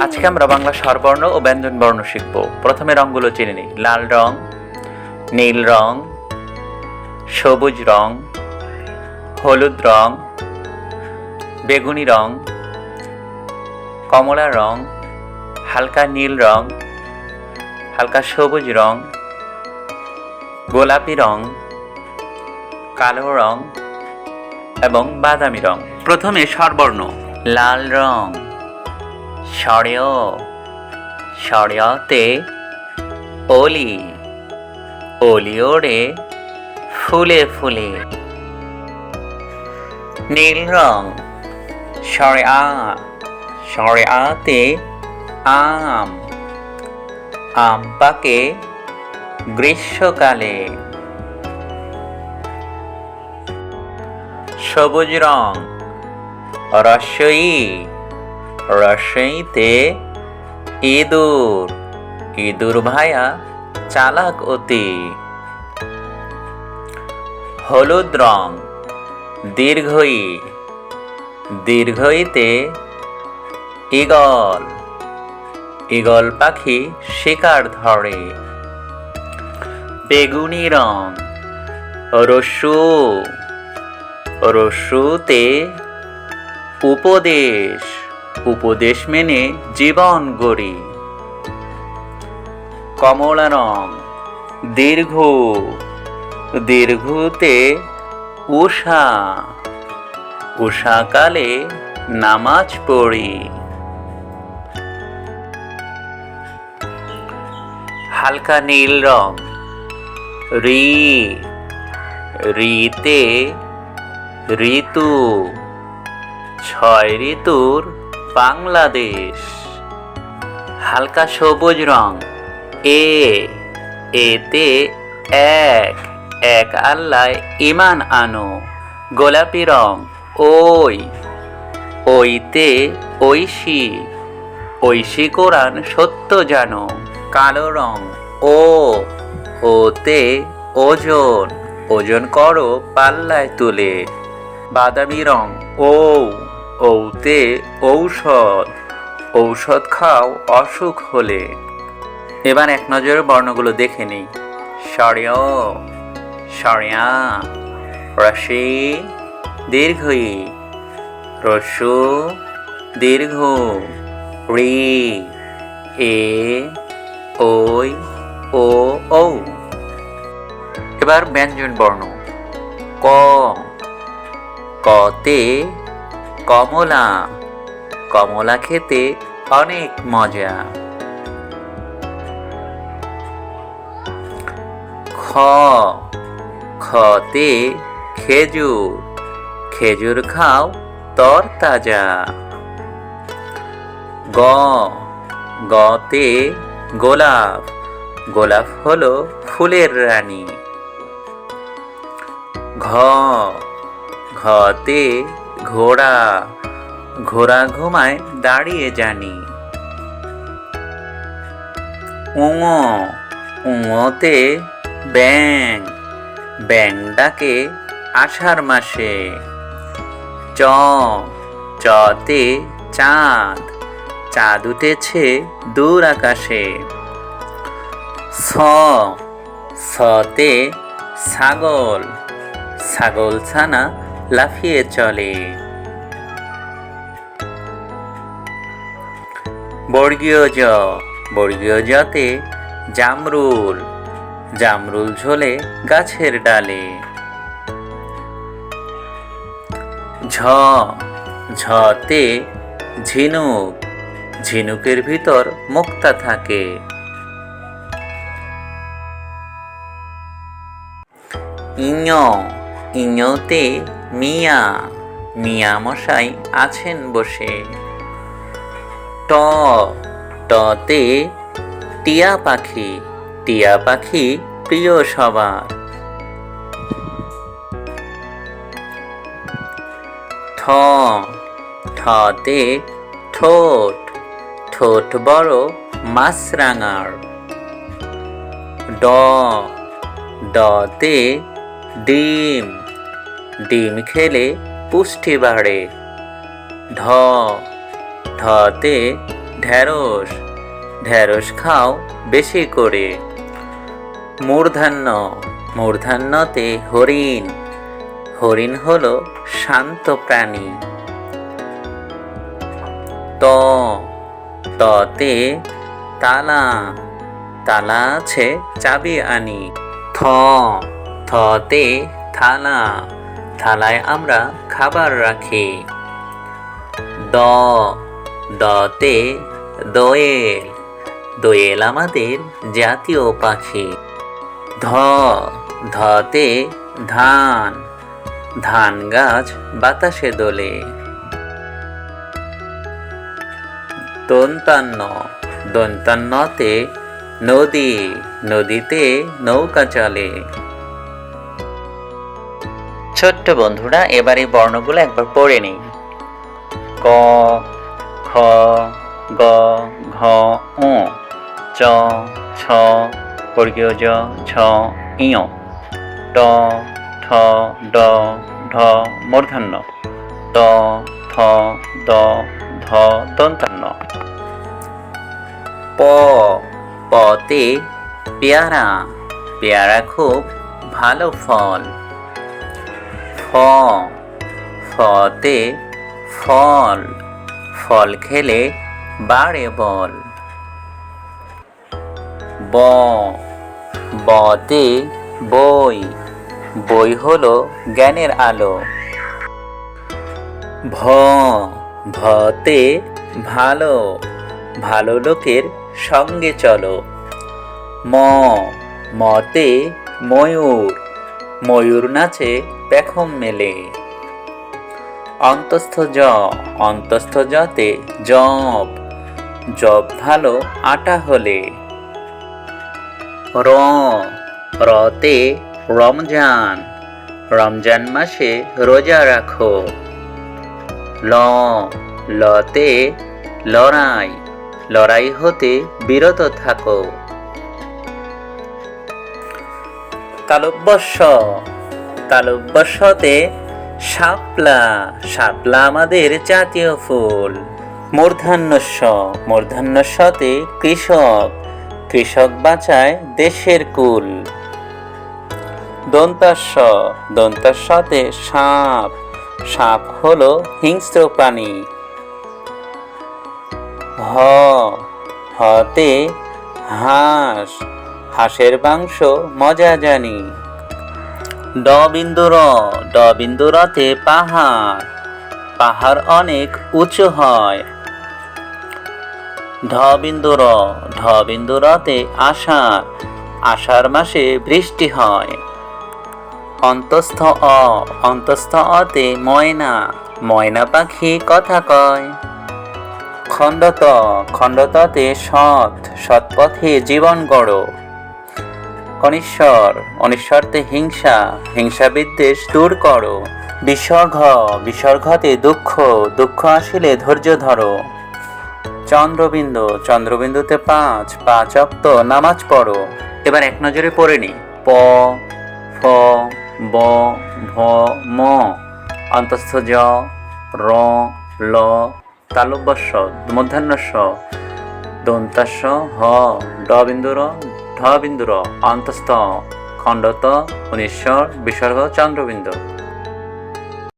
আজকে আমরা বাংলা স্বরবর্ণ ও ব্যঞ্জনবর্ণ শিখব। প্রথমে রঙগুলো চিনে নিই। লাল রং, নীল রং, সবুজ রং, হলুদ রং, বেগুনি রং, কমলা রং, হালকা নীল রং, হালকা সবুজ রং, গোলাপি রং, কালো রং এবং বাদামি রং। প্রথমে স্বরবর্ণ। লাল রং, স্বরেয়, স্বরেয়তে অলি, অলিওরে ফুলে ফুলে। নীল রং, স্বরে আ, স্বরে আতে আম, আম পাকে গ্রীষ্মকালে। সবুজ রং, রস্বই, রস্বইতে ইঁদুর, ইঁদুর ভায়া চালাক অতি। হলুদ রং, দীর্ঘই, দীর্ঘইতে ঈগল, ঈগল পাখি শিকার ধরে। বেগুনি রং, রস্যু, রস্যুতে উপদেশ, উপদেশ মেনে জীবন গড়ি। কমলা রং, দীর্ঘ, দীর্ঘতে উষা, উষাকালে নামাজ পড়ি। হালকা নীল রং, রি, রিতে ঋতু, ছয় ঋতুর বাংলাদেশ। হালকা সবুজ রং, এ, এতে এক, এক আল্লাহ ঈমান আনো। গোলাপি রং, ওই, ওইতে ঐশী, ঐশী কোরআন সত্য জানো। কালো রং, ও, ওতে ওজন, ওজন করো পাল্লায় তুলে। বাদামি রং, ও, ওতে ঔষধ, ঔষধ খাও অসুখ হলে। এবার এক নজরে বর্ণগুলো দেখে নিই। স্বরেয়, স্বরেয়া, রস্বই, দীর্ঘই, রস্যু, দীর্ঘ, রি, এ, ওই, ও, ঔ। এবার ব্যঞ্জন বর্ণ। ক, কতে কমলা, কমলা খেতে অনেক মজা। খ, খতে খেজুর, খেজুর খাও তরতাজা। গ, গতে গোলাপ, গোলাপ হলো ফুলের রানী। ঘ, ঘতে ঘোড়া, ঘোড়া ঘুমায় দাঁড়িয়ে জানি। উঙ, উঙতে ব্যাঙ, ব্যাঙ ডাকে আষাঢ় মাসে। চ, চতে চাঁদ, চাঁদ উঠেছে দূর আকাশে। ছ, ছতে ছাগল, ছাগল ছানা লাফিয়ে চলে। বর্গীয় জ, বর্গীয় জতে জামরুল, জামরুল ঝোলে গাছের ডালে। ঝ, ঝতে ঝিনুক, ঝিনুকের ভিতর মুক্তা থাকে। ইঞ, ইঞতে মিয়া, মিয়া মশাই আছেন বসে। ট, টতে টিয়া পাখি, টিয়া পাখি প্রিয় সবার। ঠ, ঠতে ঠোঁট, ঠোঁট বড় মাছরাঙার। ড, ডতে ডিম, ডিম খেলে পুষ্টি বাড়ে। ঢ, ঢতে ঢেঁড়স, ঢেঁড়স খাও বেশি করে। মূর্ধন্য, মূর্ধন্যতে হরিণ, হরিণ হলো শান্ত প্রাণী। ত, ততে তালা, তালা আছে চাবি আনি। থ, থতে থালা, থালায় আমরা খাবার রাখি। দ, দতে দোয়েল, দোয়েল আমাদের জাতীয় পাখি। ধ, ধতে ধান, ধান গাছ বাতাসে দোলে। দন্তান্ন, দন্তান্নতে নদী, নদীতে নৌকা চলে। ছোট্ট বন্ধুরা, এবার এই বর্ণগুলো একবার পড়ে নিই। ক, খ, গ, ঘ, ঙ, চ, ছ, বর্গীয় জ, ছ, ঞ, ট, ঠ, ড, ঢ মূর্ধন্য, ত, থ, দ, ধ দন্তান্ন। প, পতে পেয়ারা, পেয়ারা খুব ভালো ফল। ফ, ফতে ফল, ফল খেলে বাড়ে বল। ব, বতে বই, বই হলো জ্ঞানের আলো। ভ, ভতে ভালো, ভালো লোকের সঙ্গে চলো। ম, মতে ময়ূর, ময়ূর নাচে পেখম মেলে। অন্তস্থ জ, অন্তস্থ জতে জব, জব ভালো আটা হলে। র, রতে রমজান, রমজান মাসে রোজা রাখো। ল, লতে লড়াই, লড়াই হতে বিরত থাকো। তালব্যস্য, তালব্যস্যতে শাপলা, শাপলা আমাদের জাতীয় ফুল। মূর্ধন্যস্য, মূর্ধন্যস্যতে কৃষক, কৃষক বাঁচায় দেশের কুল। দন্তাস্য, দন্তাস্যতে সাপ, সাপ হলো হিংস্র প্রাণী। হ, হতে হাঁস, হাঁসের মাংস মজা জানি। ড বিন্দু র, ড বিন্দু রতে পাহাড়, পাহাড় অনেক উঁচু হয়। ঢ বিন্দু র, ঢ বিন্দু রতে আষাঢ়, আষাঢ় মাসে বৃষ্টি হয়। অন্তস্থ অ, অন্তস্থ অতে ময়না, ময়না পাখি কথা কয়। খণ্ডত, খণ্ডততে সৎ, সৎ পথে জীবন গড়ো। অনিশ্বর, অনিশ্বরতে হিংসা, হিংসা বিদ্বেষ দূর করো। বিসর্গ, বিসর্গতে দুঃখ, দুঃখ আসিলে ধৈর্য ধরো। চন্দ্রবিন্দু, চন্দ্রবিন্দুতে পাঁচ, পাঁচ ওয়াক্ত নামাজ পড়ো। এবার এক নজরে পড়ে নি। প, ফ, ব, ভ, ম, অন্তস্থ জ, র, ল, তালব্যস্য, মূর্ধন্যস্য, দন্তাস্য, হ, ড বিন্দু র, ঢ বিন্দু র, অন্তস্থ, খণ্ডত, অনিশ্বর, বিসর্গ, চন্দ্রবিন্দু।